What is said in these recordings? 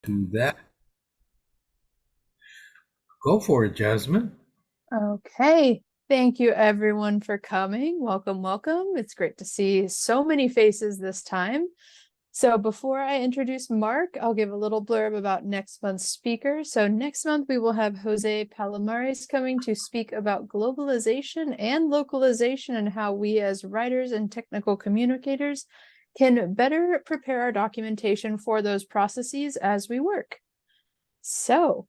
Do that. Go for it, Jasmine. Okay. Thank you everyone for coming. Welcome, welcome. It's great to see so many faces this time. So before I introduce Mark, I'll give a little blurb about next month's speaker. So next month we will have Jose Palomares coming to speak about globalization and localization and how we as writers and technical communicators can better prepare our documentation for those processes as we work. So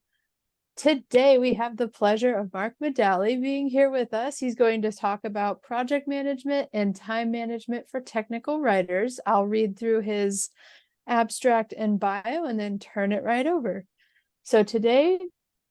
today, we have the pleasure of Mark Medalle being here with us. He's going to talk about project management and time management for technical writers. I'll read through his abstract and bio and then turn it right over. So today,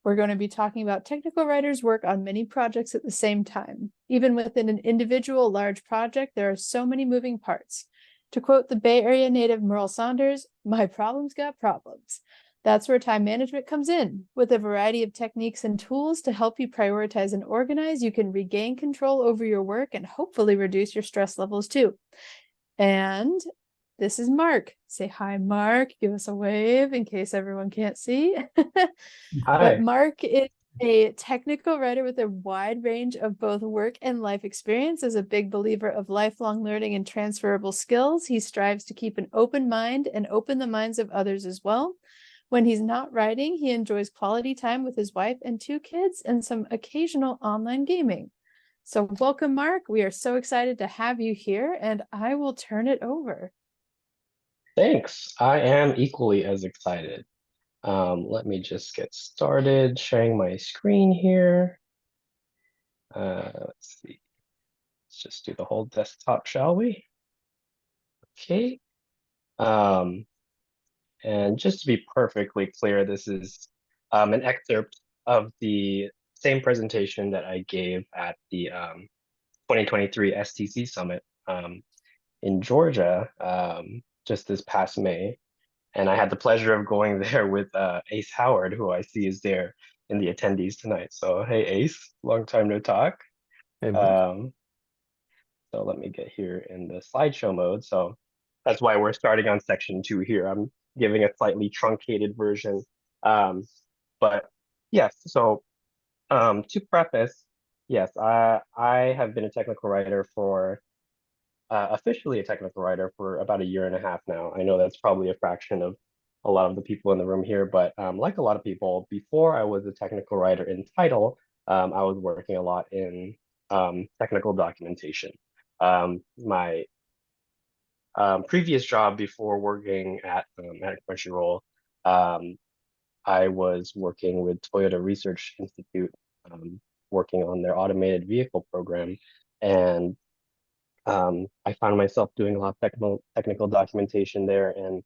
we're going to be talking about technical writers work on many projects at the same time. Even within an individual large project, there are so many moving parts. To quote the Bay Area native Merl Saunders, "My problems got problems." That's where time management comes in. With a variety of techniques and tools to help you prioritize and organize, you can regain control over your work and hopefully reduce your stress levels too. And this is Mark. Say hi, Mark. Give us a wave in case everyone can't see. But Hi. Mark is a technical writer with a wide range of both work and life experience. As a big believer of lifelong learning and transferable skills, he strives to keep an open mind and open the minds of others as well. When he's not writing, he enjoys quality time with his wife and two kids and some occasional online gaming. So welcome, Mark. We are so excited to have you here, and I will turn it over. Thanks. I am equally as excited. Let me just get started sharing my screen here. Let's see. Let's just do the whole desktop, shall we? Okay. Um, and just to be perfectly clear, this is an excerpt of the same presentation that I gave at the 2023 STC Summit in Georgia just this past May. And I had the pleasure of going there with Ace Howard, who I see is there in the attendees tonight. So, hey, Ace, long time no talk. Hey, Mark. Um, so let me get here in the slideshow mode. So that's why we're starting on section 2 here. I'm giving a slightly truncated version. Um, but yes, so to preface, yes, I have been a technical writer for officially a technical writer for about a year and a half now. I know that's probably a fraction of a lot of the people in the room here, but like a lot of people, before I was a technical writer in title, I was working a lot in technical documentation. My previous job before working at Crunchyroll, um, I was working with Toyota Research Institute, working on their automated vehicle program, and I found myself doing a lot of technical documentation there and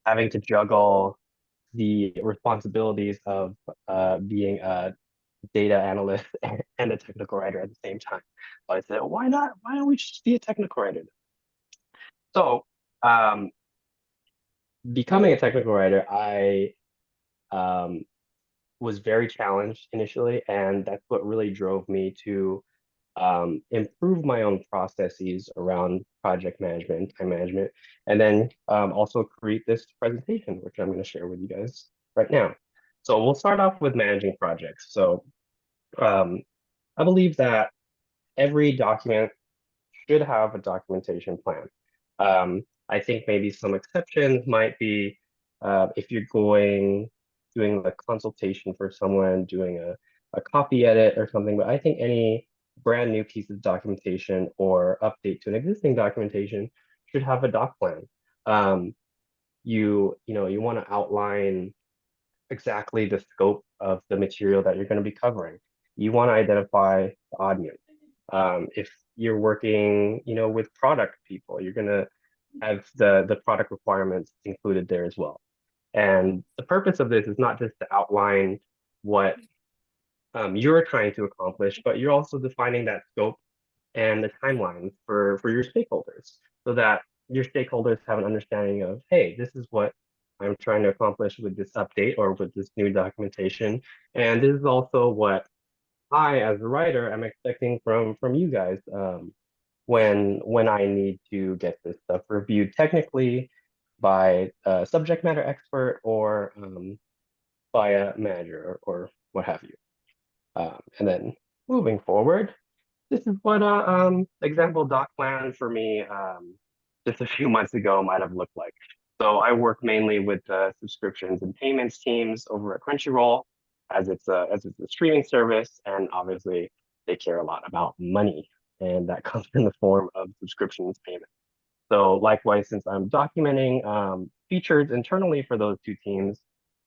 having to juggle the responsibilities of being a data analyst and a technical writer at the same time. So I said, why not? Why don't we just be a technical writer? So um, becoming a technical writer, I um, was very challenged initially, and that's what really drove me to improve my own processes around project management and time management, and then also create this presentation, which I'm going to share with you guys right now. So we'll start off with managing projects. So um, I believe that every document should have a documentation plan. I think maybe some exceptions might be if you're doing the consultation for someone, doing a copy edit or something, but I think any brand new piece of documentation or update to an existing documentation should have a doc plan. Um, you want to outline exactly the scope of the material that you're going to be covering. You want to identify the audience. If you're working, with product people, you're going to have the product requirements included there as well. And the purpose of this is not just to outline what you're trying to accomplish, but you're also defining that scope and the timeline for your stakeholders so that your stakeholders have an understanding of, hey, this is what I'm trying to accomplish with this update or with this new documentation. And this is also what I, as a writer, am expecting from you guys when I need to get this stuff reviewed technically by a subject matter expert or by a manager or what have you. And then moving forward, this is what a example doc plan for me just a few months ago might have looked like. So I work mainly with subscriptions and payments teams over at Crunchyroll as it's a streaming service, and obviously they care a lot about money, and that comes in the form of subscriptions payments. So likewise, since I'm documenting features internally for those two teams,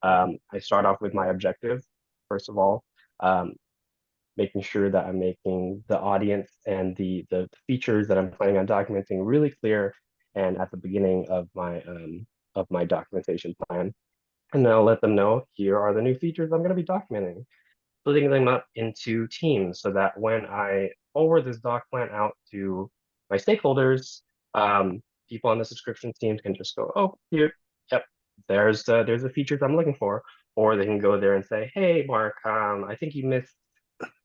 I start off with my objective, first of all, um, making sure that I'm making the audience and the features that I'm planning on documenting really clear and at the beginning of my documentation plan. And then I'll let them know here are the new features I'm going to be documenting, splitting them up into teams so that when I forward this doc plan out to my stakeholders, people on the subscription teams can just go, oh, here, yep, there's the features I'm looking for. Or they can go there and say, hey, Mark, I think you missed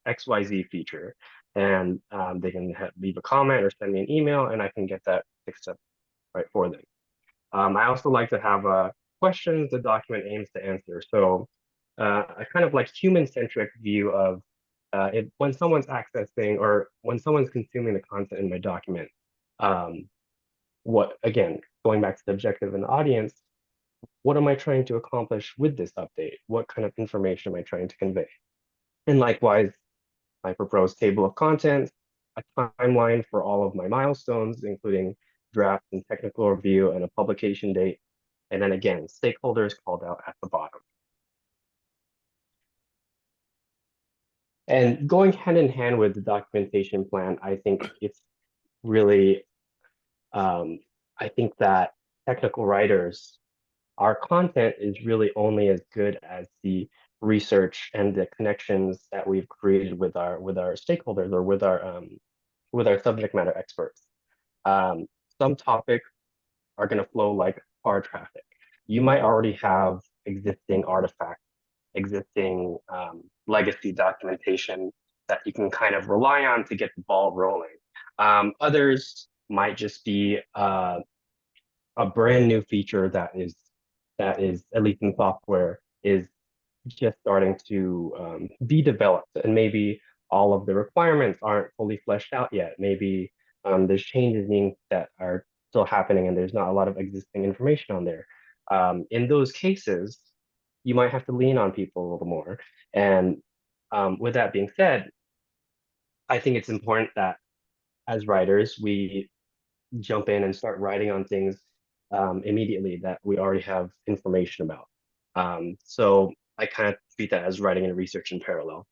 XYZ feature. And they can leave a comment or send me an email and I can get that fixed up right for them. I also like to have questions the document aims to answer. So a kind of like human-centric view of when someone's accessing or when someone's consuming the content in my document, um, what, again, going back to the objective and the audience, what am I trying to accomplish with this update? What kind of information am I trying to convey? And likewise, my proposed table of contents, a timeline for all of my milestones, including draft and technical review and a publication date. And then again, stakeholders called out at the bottom. And going hand in hand with the documentation plan, I think it's really, um, I think that technical writers, our content is really only as good as the research and the connections that we've created with our stakeholders or with our subject matter experts. Um, some topics are going to flow like car traffic. You might already have existing artifacts, existing legacy documentation that you can kind of rely on to get the ball rolling. Others might just be a brand new feature that is at least in software is just starting to be developed, and maybe all of the requirements aren't fully fleshed out yet. Maybe there's changes that are still happening, and there's not a lot of existing information on there. In those cases, you might have to lean on people a little more. And with that being said, I think it's important that as writers, we jump in and start writing on things immediately that we already have information about. So I kind of treat that as writing and research in parallel,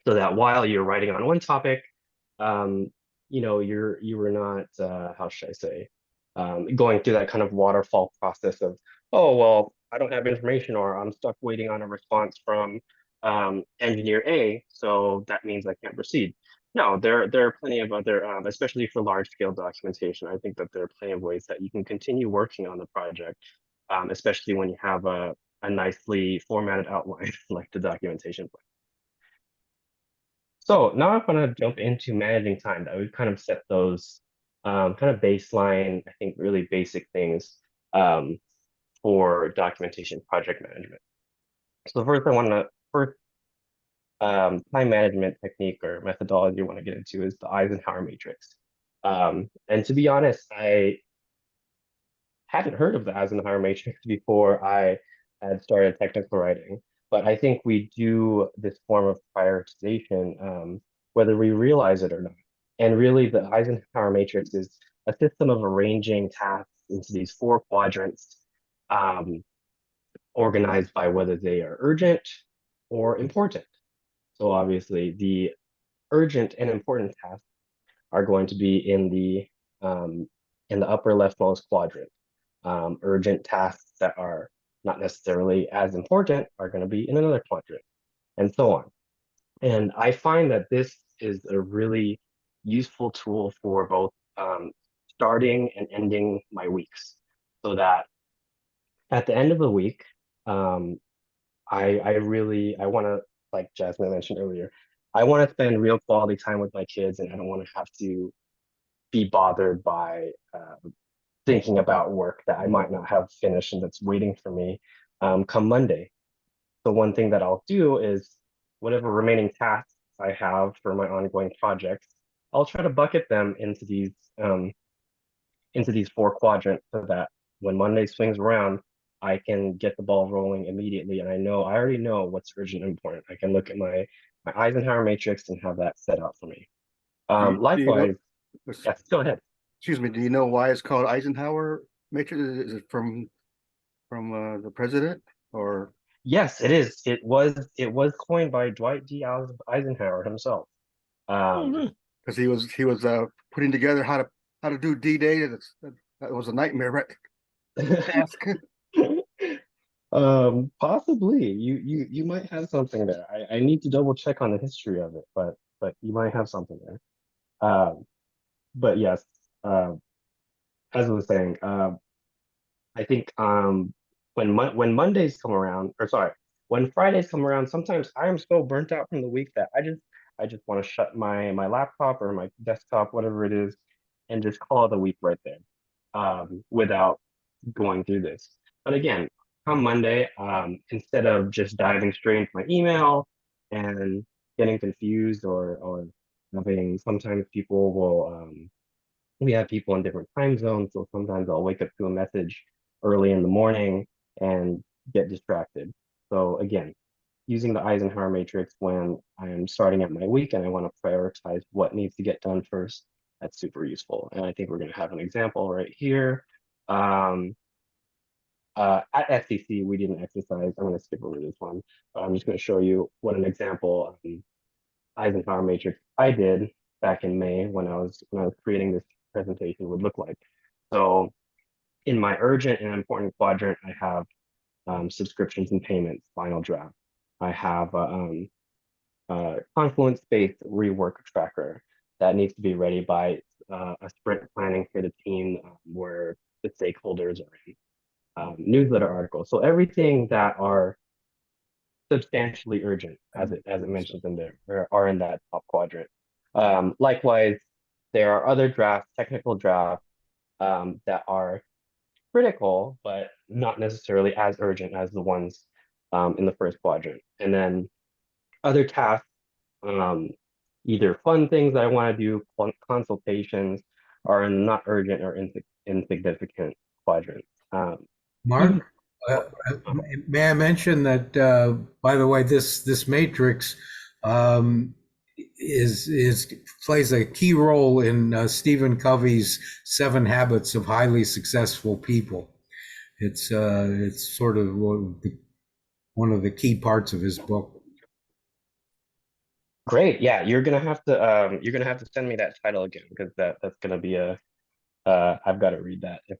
so that while you're writing on one topic, um, you were not how should I say going through that kind of waterfall process of, oh well, I don't have information or I'm stuck waiting on a response from engineer A, so that means I can't proceed. No, there are plenty of other, especially for large scale documentation. I think that there are plenty of ways that you can continue working on the project, especially when you have a nicely formatted outline like the documentation plan. So now I want to jump into managing time. That we've kind of set those kind of baseline, I think really basic things um, for documentation project management. So first I want to first time management technique or methodology I want to get into is the Eisenhower matrix. And to be honest, I hadn't heard of the Eisenhower matrix before I had started technical writing, but I think we do this form of prioritization, whether we realize it or not. And really, the Eisenhower matrix is a system of arranging tasks into these four quadrants, um, organized by whether they are urgent or important. So obviously, the urgent and important tasks are going to be in the upper leftmost quadrant. Urgent tasks that are not necessarily as important are going to be in another quadrant, and so on. And I find that this is a really useful tool for both starting and ending my weeks, so that at the end of the week, um, I want to, like Jasmine mentioned earlier, I want to spend real quality time with my kids, and I don't want to have to be bothered by thinking about work that I might not have finished and that's waiting for me come Monday. So one thing that I'll do is whatever remaining tasks I have for my ongoing projects, I'll try to bucket them um, into these four quadrants so that when Monday swings around, I can get the ball rolling immediately. And I already know what's urgent and important. I can look at my Eisenhower matrix and have that set out for me. Do you know? Likewise, yes, go ahead. Excuse me. Do you know why it's called Eisenhower matrix? Is it from the president or Yes, it is. It was coined by Dwight D. Eisenhower himself. Um, because he was putting together how to do D-Day? That was a nightmare, right? Task. Possibly. You might have something there. I need to double check on the history of it, but you might have something there. But yes, uh, as I was saying, I think when Mondays come around, or sorry, when Fridays come around, sometimes I am so burnt out from the week that I just want to shut my laptop or my desktop, whatever it is, and just call it a week right there, without going through this. But again, come Monday, instead of just diving straight into my email and getting confused or having sometimes people will we have people in different time zones, so sometimes I'll wake up to a message early in the morning and get distracted. So again, using the Eisenhower matrix when I am starting at my week and I want to prioritize what needs to get done first, that's super useful. And I think we're going to have an example right here. Um, at FCC, we didn't exercise. I'm going to skip over this one. I'm just going to show you what an example Eisenhower matrix I did back in May when I was creating this presentation would look like. So in my urgent and important quadrant, I have subscriptions and payments, final draft. I have Confluence-based rework tracker that needs to be ready by a sprint planning for the team where the stakeholders are in. Newsletter articles. So everything that are substantially urgent, as it mentions in there, are in that top quadrant. Likewise, there are other drafts, technical drafts, that are critical, but not necessarily as urgent as the ones in the first quadrant. And then other tasks, um, either fun things that I want to do, consultations, are not urgent or insignificant quadrants. Even, Mark, oh, may I mention that, by the way, this matrix um, is plays a key role in Stephen Covey's Seven Habits of Highly Successful People. It's sort of one of the key parts of his book. great. Yeah, you're gonna have to send me that title again because that's gonna be a I've got to read that if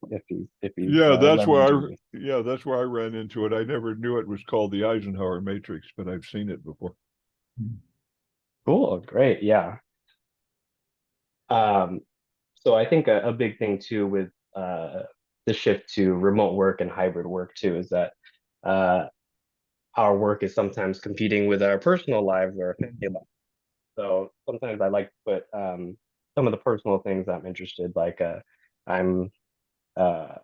he's Yeah, leveraging this. that's where I ran into it. I never knew it was called the Eisenhower matrix, but I've seen it before. Cool, great, yeah. Um, so I think a big thing too with the shift to remote work and hybrid work too is that uh our work is sometimes competing with our personal lives or our family life. So sometimes I like to put some of the personal things I'm interested, like I'm uh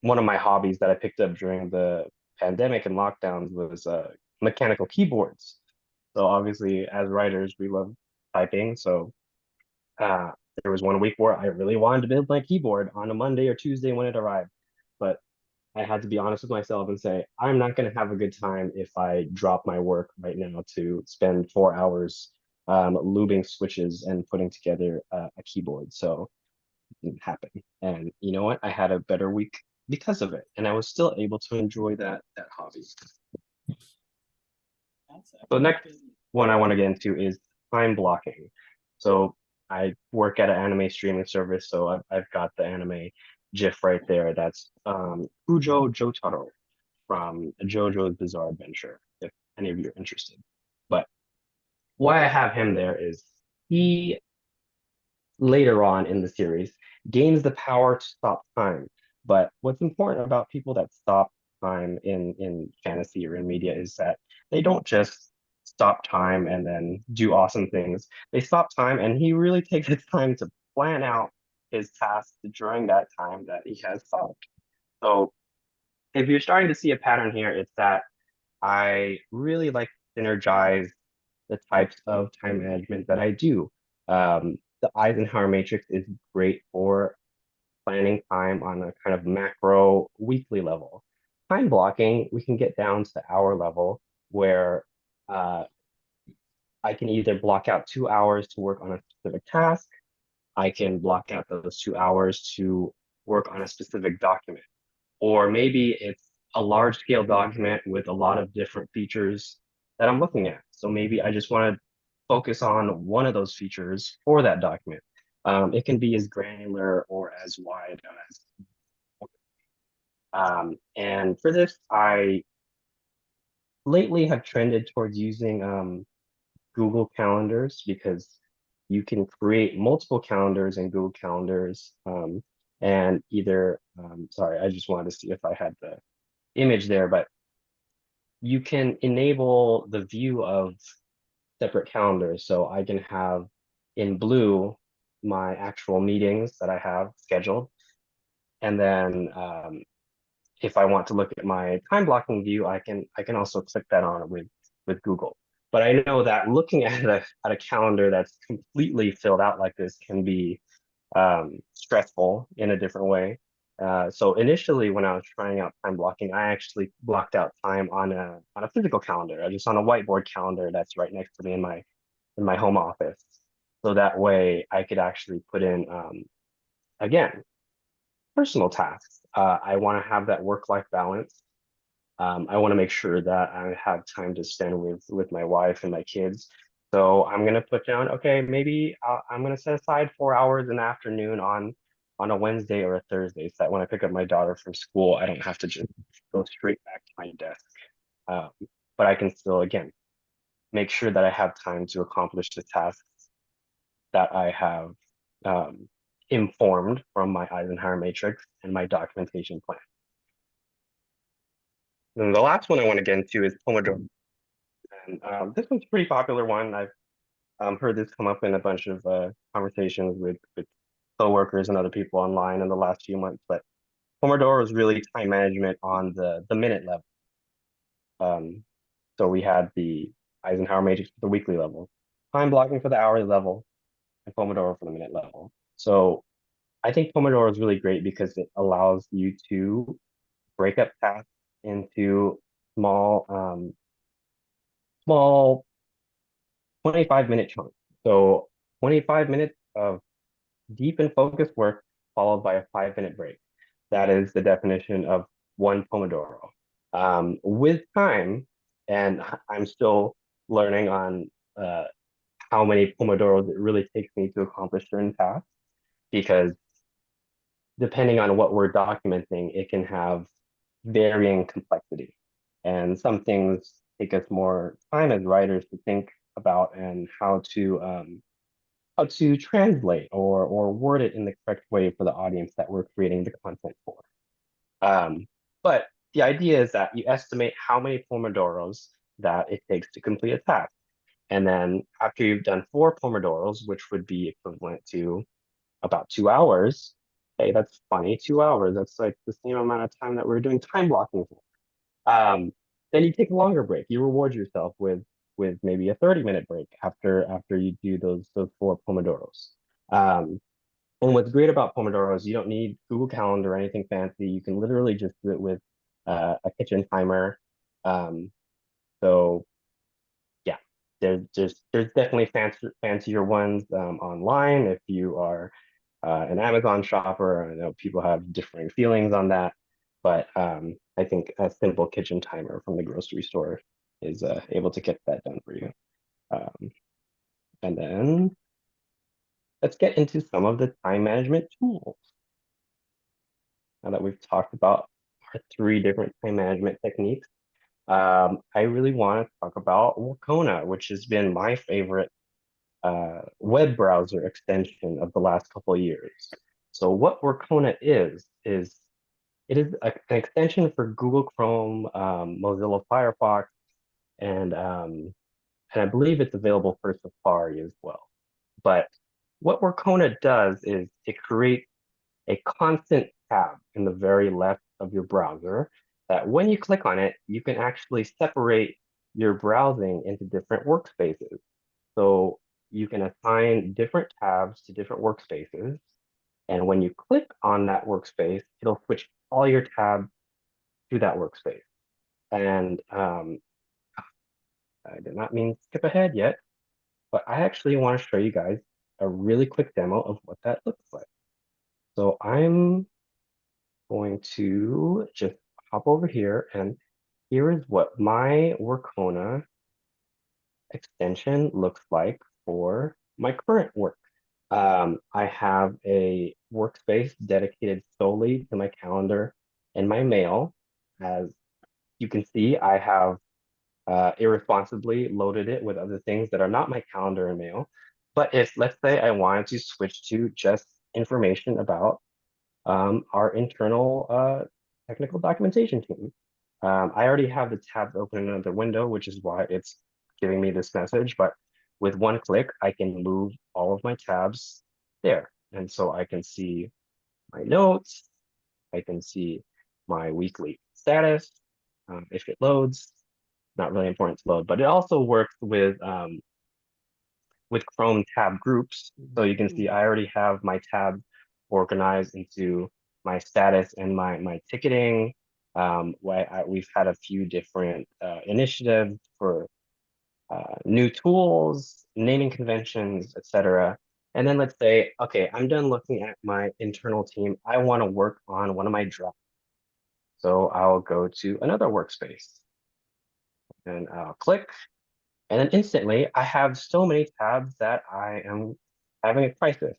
one of my hobbies that I picked up during the pandemic and lockdowns was mechanical keyboards. So obviously, as writers, we love typing. So uh, there was one week where I really wanted to build my keyboard on a Monday or Tuesday when it arrived, but I had to be honest with myself and say, I'm not going to have a good time if I drop my work right now to spend 4 hours lubing switches and putting together a keyboard. So didn't happen. And you know what? I had a better week because of it, and I was still able to enjoy that hobby. So next one I want to get into is time blocking. So I work at an anime streaming service, so I've got the anime GIF right there. That's Kujo Jotaro from JoJo's Bizarre Adventure, if any of you are interested. But why I have him there is he later on in the series gains the power to stop time. But what's important about people that stop time in fantasy or in media is that they don't just stop time and then do awesome things. They stop time and he really takes his time to plan out his tasks during that time that he has solved. So if you're starting to see a pattern here, it's that I really like to synergize the types of time management that I do. The Eisenhower matrix is great for planning time on a kind of macro weekly level. Time blocking, we can get down to hour level where uh, I can either block out 2 hours to work on a specific task. I can block out those 2 hours to work on a specific document. Or maybe it's a large scale document with a lot of different features that I'm looking at. So maybe I just want to focus on one of those features for that document. It can be as granular or as wide as. And for this, I lately have trended towards using Google Calendars because you can create multiple calendars in Google Calendars and either, sorry, I just wanted to see if I had the image there, but you can enable the view of separate calendars. So I can have in blue my actual meetings that I have scheduled. And then if I want to look at my time blocking view, I can also click that on with Google. But I know that looking at a calendar that's completely filled out like this can be stressful in a different way. So initially, when I was trying out time blocking, I actually blocked out time on a physical calendar, just on a whiteboard calendar that's right next to me in my home office. So that way, I could actually put in again personal tasks. I want to have that work-life balance. I want to make sure that I have time to spend with my wife and my kids. So I'm gonna put down, okay, maybe I'm gonna set aside 4 hours in the afternoon on a Wednesday or a Thursday, so that when I pick up my daughter from school, I don't have to just go straight back to my desk. Um, but I can still, again, make sure that I have time to accomplish the tasks that I have um, informed from my Eisenhower matrix and my documentation plan. And the last one I want to get into is Pomodoro. And this one's a pretty popular one. I've heard this come up in a bunch of conversations with coworkers and other people online in the last few months. But Pomodoro is really time management on the minute level. So we had the Eisenhower matrix for the weekly level, time blocking for the hourly level, and Pomodoro for the minute level. So I think Pomodoro is really great because it allows you to break up tasks into small 25-minute chunks. So 25 minutes of deep and focused work followed by a 5-minute break. That is the definition of one Pomodoro. With time, and I'm still learning on how many Pomodoros it really takes me to accomplish certain tasks, because depending on what we're documenting, it can have varying complexity. And some things take us more time as writers to think about and how to translate or word it in the correct way for the audience that we're creating the content for. But the idea is that you estimate how many Pomodoros that it takes to complete a task. And then after you've done 4 Pomodoros, which would be equivalent to about 2 hours, hey, that's funny, 2 hours, that's like the same amount of time that we're doing time blocking for. Then you take a longer break. You reward yourself with maybe a 30-minute break after you do those 4 Pomodoros. And what's great about Pomodoro is you don't need Google Calendar or anything fancy. You can literally just do it with a kitchen timer. Um, so yeah, there's definitely fancier ones online if you are an Amazon shopper. I know people have differing feelings on that, but I think a simple kitchen timer from the grocery store is able to get that done for you. Um, and then let's get into some of the time management tools. Now that we've talked about our 3 different time management techniques, I really want to talk about Workona, which has been my favorite web browser extension of the last couple of years. So what Workona is it is an extension for Google Chrome, Mozilla Firefox, and I believe it's available for Safari as well. But what Workona does is it creates a constant tab in the very left of your browser that when you click on it, you can actually separate your browsing into different workspaces. So you can assign different tabs to different workspaces. And when you click on that workspace, it'll switch all your tabs to that workspace. And I did not mean to skip ahead yet, but I actually want to show you guys a really quick demo of what that looks like. So I'm going to just hop over here, and here is what my Workona extension looks like for my current work. I have a workspace dedicated solely to my calendar and my mail. As you can see, I have irresponsibly loaded it with other things that are not my calendar and mail. But if, let's say, I wanted to switch to just information about our internal technical documentation team. I already have the tabs open in another window, which is why it's giving me this message. But with one click, I can move all of my tabs there. And so I can see my notes, I can see my weekly status, if it loads. Not really important to load, but it also works with Chrome tab groups. So you can see I already have my tabs organized into my status and my ticketing. We've had a few different initiatives for new tools, naming conventions, etc. And then let's say, okay, I'm done looking at my internal team. I want to work on one of my drafts. So I'll go to another workspace and I'll click. And then instantly, I have so many tabs that I am having a crisis.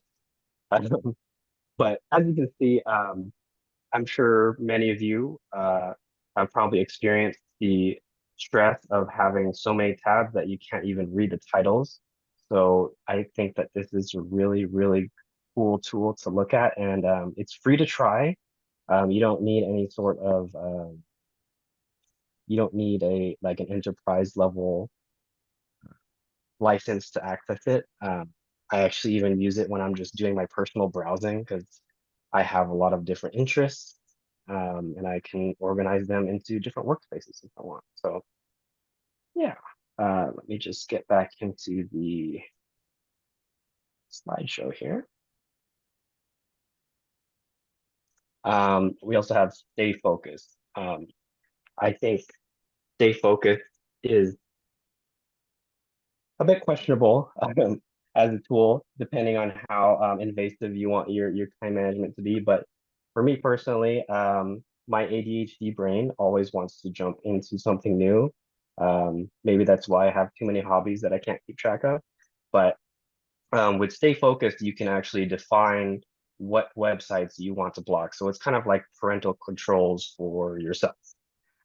But as you can see, I'm sure many of you have probably experienced the stress of having so many tabs that you can't even read the titles. So I think that this is a really, really cool tool to look at, and it's free to try. You don't need any sort of you don't need a like an enterprise level license to access it. I actually even use it when I'm just doing my personal browsing because I have a lot of different interests, and I can organize them into different workspaces if I want. So yeah, let me just get back into the slideshow here. We also have stay focused. I think stay focused is a bit questionable as a tool, depending on how invasive you want your time management to be. But for me personally, my ADHD brain always wants to jump into something new. Maybe that's why I have too many hobbies that I can't keep track of. But with Stay Focused, you can actually define what websites you want to block. So it's kind of like parental controls for yourself.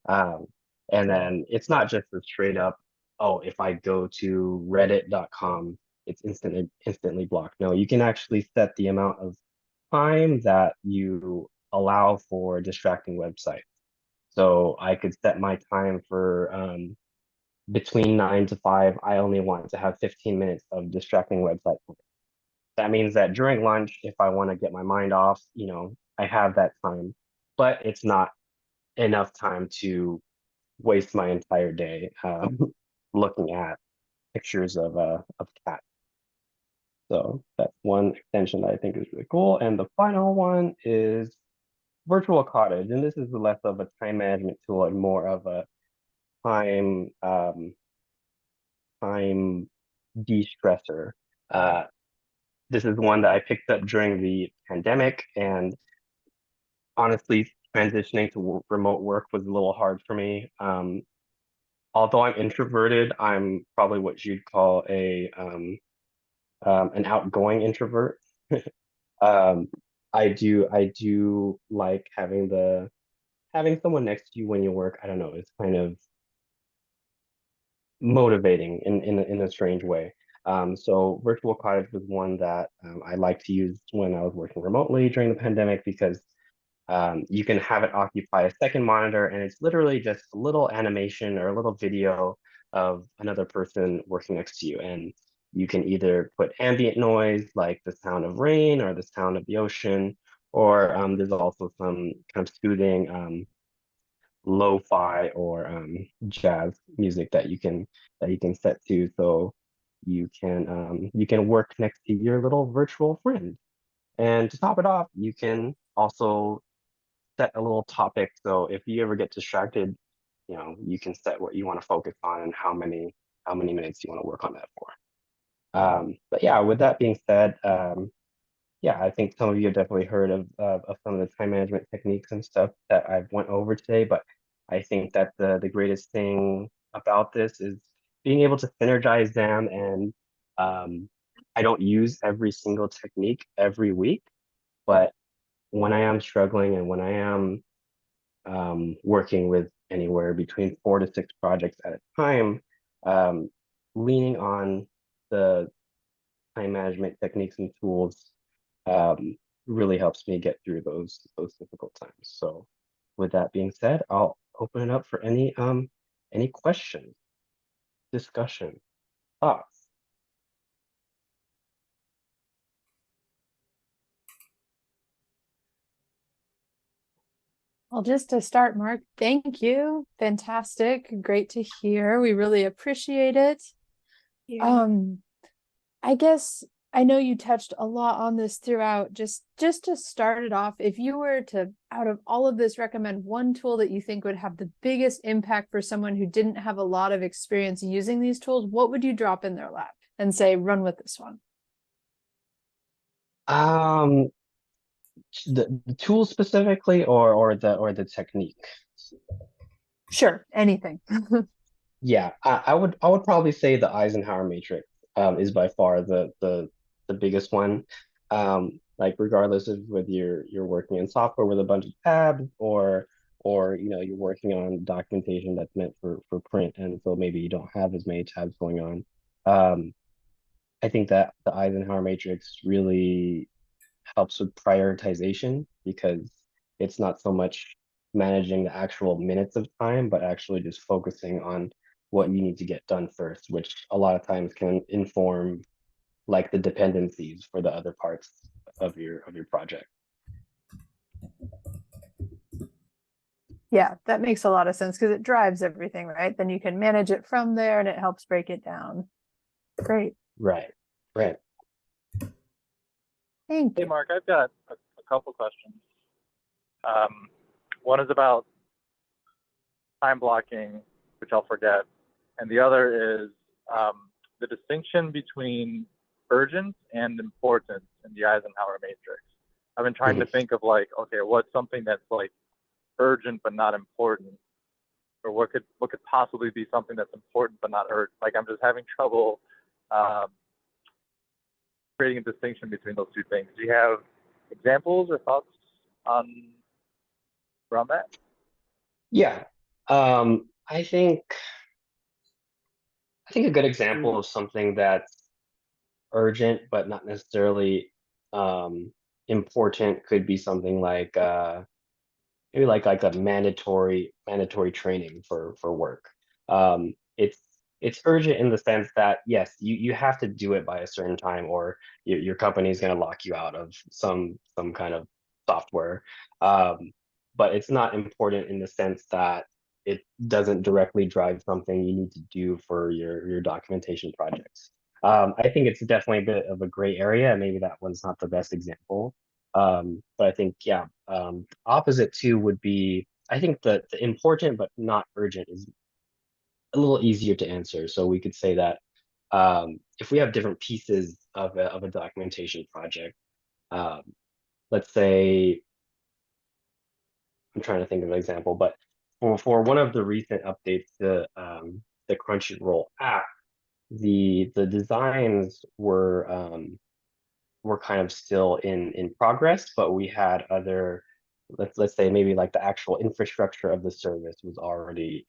Um, and then it's not just a straight up, oh, if I go to reddit.com, it's instantly blocked. No, you can actually set the amount of time that you allow for distracting websites. So I could set my time for between 9 to 5. I only want to have 15 minutes of distracting website. That means that during lunch, if I want to get my mind off, I have that time, but it's not enough time to waste my entire day looking at pictures of cats. So that's one extension that I think is really cool. And the final one is Virtual Cottage, and this is less of a time management tool and more of a time time de-stressor. This is one that I picked up during the pandemic, and honestly, transitioning to remote work was a little hard for me. Although I'm introverted, I'm probably what you'd call an outgoing introvert. um, I do like having someone next to you when you work. I don't know, it's kind of motivating in a strange way. So Virtual Cottage was one that I like to use when I was working remotely during the pandemic because you can have it occupy a second monitor, and it's literally just a little animation or a little video of another person working next to you. And you can either put ambient noise like the sound of rain or the sound of the ocean, or there's also some kind of soothing lo-fi or jazz music that you can set to, so you can work next to your little virtual friend. And to top it off, you can also set a little topic. So if you ever get distracted, you can set what you want to focus on and how many minutes you want to work on that for. But yeah, with that being said, yeah, I think some of you have definitely heard of some of the time management techniques and stuff that I've went over today, but I think that the greatest thing about this is being able to synergize them. And I don't use every single technique every week, but when I am struggling and when I am working with anywhere between 4 to 6 projects at a time, um, leaning on the time management techniques and tools um, really helps me get through those difficult times. So with that being said, I'll open it up for any questions, discussion, thoughts. Well, just to start, Mark, thank you. Fantastic. Great to hear. We really appreciate it. I guess I know you touched a lot on this throughout. Just to start it off, if you were to, out of all of this, recommend one tool that you think would have the biggest impact for someone who didn't have a lot of experience using these tools, what would you drop in their lap and say, run with this one? Um, the tool specifically, or the technique? Sure, anything. Yeah, I would probably say the Eisenhower matrix is by far the biggest one. Like regardless of whether you're working in software with a bunch of tabs, or you're working on documentation that's meant for print, and so maybe you don't have as many tabs going on. Um, I think that the Eisenhower matrix really helps with prioritization, because it's not so much managing the actual minutes of time, but actually just focusing on what you need to get done first, which a lot of times can inform like the dependencies for the other parts of your project. Yeah, that makes a lot of sense because it drives everything, right? Then you can manage it from there and it helps break it down. Great. Right, right. Thank Hey, you. Mark, I've got a couple questions. One is about time blocking, which I'll forget, and the other is the distinction between urgent and important in the Eisenhower matrix. I've been trying to think of like, okay, what's something that's like urgent but not important, or what could possibly be something that's important but not urgent? Like I'm just having trouble creating a distinction between those two things. Do you have examples or thoughts on around that? Yeah. I think a good example of something that's urgent but not necessarily important could be something like maybe like a mandatory training for work. It's urgent in the sense that yes, you have to do it by a certain time, or your company is going to lock you out of some kind of software. But it's not important in the sense that it doesn't directly drive something you need to do for your documentation projects. I think it's definitely a bit of a gray area, and maybe that one's not the best example. But I think, yeah, opposite too would be, I think the important but not urgent is a little easier to answer. So we could say that if we have different pieces of a documentation project, um, let's say, I'm trying to think of an example, but for one of the recent updates to the Crunchyroll app, the designs were kind of still in progress, but we had other, let's say maybe like the actual infrastructure of the service was already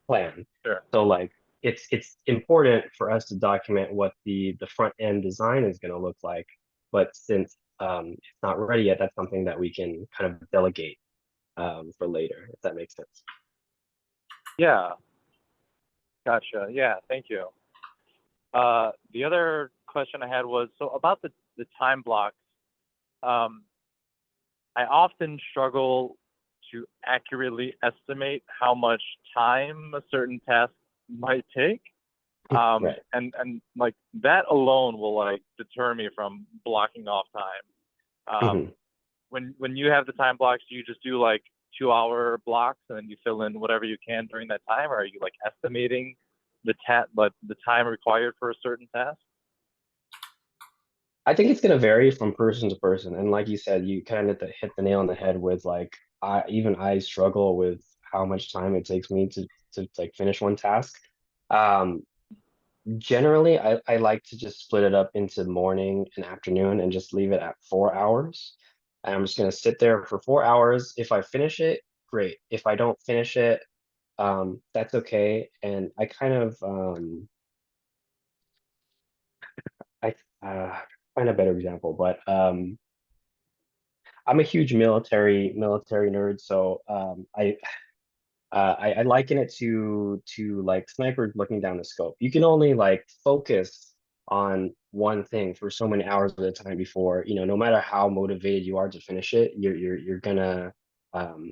planned. Sure. So like it's important for us to document what the front end design is going to look like, but since it's not ready yet, that's something that we can kind of delegate for later, if that makes sense. Yeah. Gotcha. Yeah. Thank you. The other question I had was, so about the time blocks. I often struggle to accurately estimate how much time a certain task might take. Right. And like that alone will like deter me from blocking off time. Mhm. When you have the time blocks, do you just do like 2 hour blocks and then you fill in whatever you can during that time, or are you like estimating the time required for a certain task? I think it's going to vary from person to person. And like you said, you kind of hit the nail on the head with like, I struggle with how much time it takes me to like finish one task. Um, Generally, I like to just split it up into morning and afternoon and just leave it at 4 hours. And I'm just going to sit there for 4 hours. If I finish it, great. If I don't finish it, that's okay. And I kind of I find a better example, but I'm a huge military nerd, so I liken it to like snipers looking down the scope. You can only like focus on one thing for so many hours at a time before, no matter how motivated you are to finish it, you're gonna um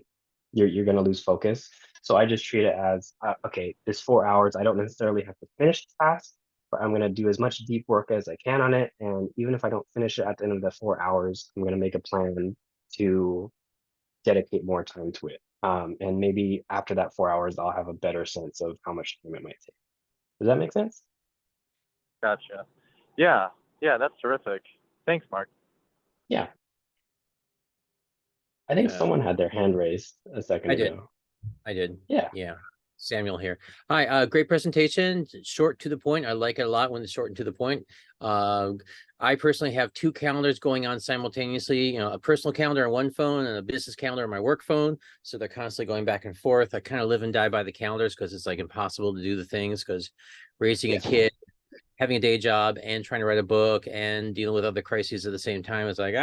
you're gonna lose focus. So I just treat it as okay, this 4 hours, I don't necessarily have to finish the task, but I'm gonna do as much deep work as I can on it. And even if I don't finish it at the end of the 4 hours, I'm gonna make a plan to dedicate more time to it. And maybe after that 4 hours, I'll have a better sense of how much time it might take. Does that make sense? Gotcha. Yeah, yeah, that's terrific. Thanks, Mark. Yeah. I think Uh, someone had their hand raised a second I did. ago. I did. Yeah. Yeah. Samuel here. Hi, great presentation. Short to the point. I like it a lot when it's short and to the point. I personally have two calendars going on simultaneously, a personal calendar on one phone and a business calendar on my work phone. So they're constantly going back and forth. I kind of live and die by the calendars because it's like impossible to do the things because raising a kid, having a day job and trying to write a book and dealing with other crises at the same time is like,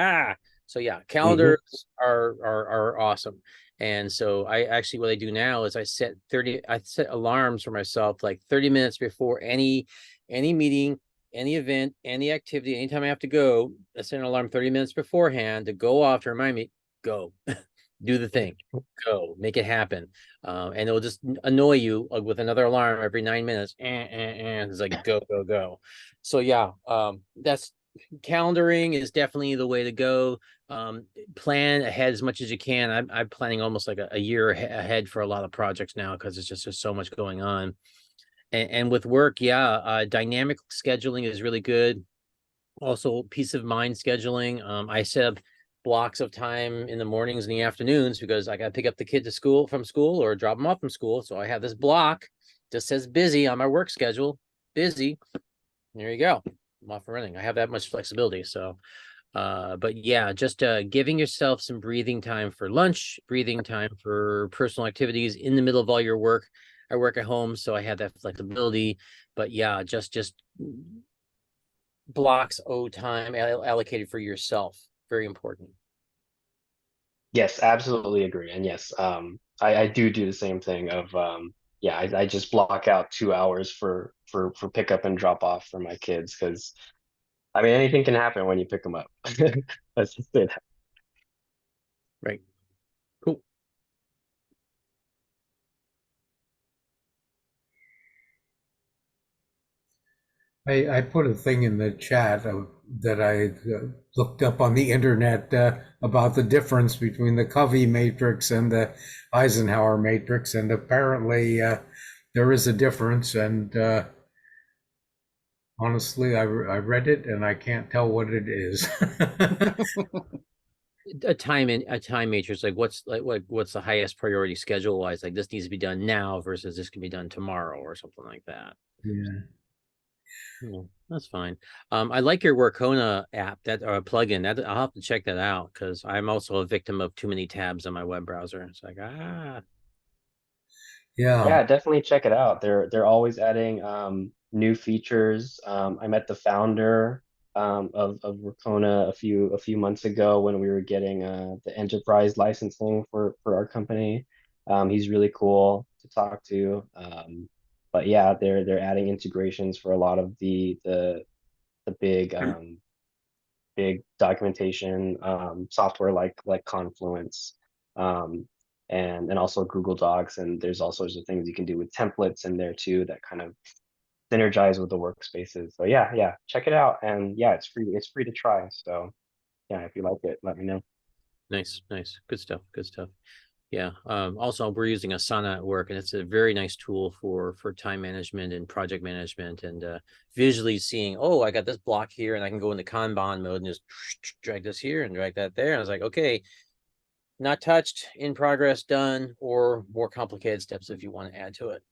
so yeah, calendars are awesome. And so I actually, what I do now is I set alarms for myself, like 30 minutes before any meeting, any event, any activity, anytime I have to go, I set an alarm 30 minutes beforehand to go off to remind me, go, do the thing, go, make it happen. And it'll just annoy you with another alarm every 9 minutes. It's like, go, go, go. So yeah, that's calendaring is definitely the way to go. Plan ahead as much as you can. I'm planning almost like a year ahead for a lot of projects now because it's just there's so much going on. And with work, yeah, dynamic scheduling is really good. Also, peace of mind scheduling. I set up blocks of time in the mornings and the afternoons because I got to pick up the kid from school or drop them off from school. So I have this block that says busy on my work schedule. Busy. There you go. I'm off and running. I have that much flexibility. So but yeah, just giving yourself some breathing time for lunch, breathing time for personal activities in the middle of all your work. I work at home, so I have that flexibility. But yeah, just blocks time allocated for yourself. Very important. Yes, absolutely agree. And yes, I do the same thing of yeah, I just block out 2 hours for pickup and drop off for my kids because I mean anything can happen when you pick them up. Let's just say that. Right. Cool. I put a thing in the chat that I looked up on the internet about the difference between the Covey matrix and the Eisenhower matrix, and apparently there is a difference. And honestly, I read it and I can't tell what it is. A time matrix, like what's the highest priority schedule wise? Like this needs to be done now versus this can be done tomorrow or something like that. Yeah. That's fine. I like your Workona app that or plugin. That I'll have to check that out because I'm also a victim of too many tabs on my web browser. It's like Yeah. Yeah, definitely check it out. They're always adding new features. I met the founder of Workona a few months ago when we were getting the enterprise licensing for our company. He's really cool to talk to. but yeah, they're adding integrations for a lot of the big documentation software like Confluence, um, and also Google Docs, and there's all sorts of things you can do with templates in there too that kind of synergize with the workspaces. So yeah, check it out, and yeah, it's free to try. So yeah, if you like it, let me know. Nice, nice, good stuff, good stuff. Yeah. Also, we're using Asana at work, and it's a very nice tool for time management and project management, and visually seeing, oh, I got this block here, and I can go into Kanban mode and just drag this here and drag that there. And I was like, okay, not touched, in progress, done, or more complicated steps if you want to add to it.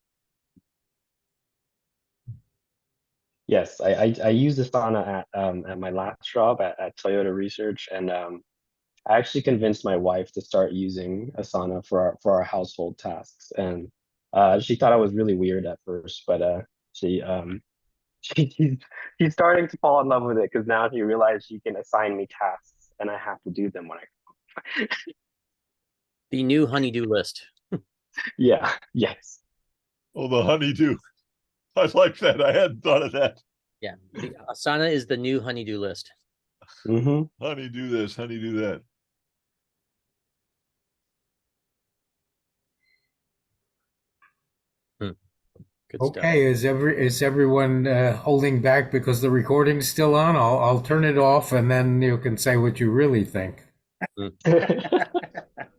Yes, I used Asana at my last job at Toyota Research, and I actually convinced my wife to start using Asana for our household tasks, and she thought I was really weird at first, but she she's starting to fall in love with it because now she realized she can assign me tasks and I have to do them when I The new honeydew list. yeah, yes. Oh, the honeydew. I like that. I hadn't thought of that. Yeah, the Asana is the new honeydew list. Mm-hmm. Honeydew this, honeydew that. Good stuff. Okay, is everyone holding back because the recording's still on? I'll turn it off, and then you can say what you really think.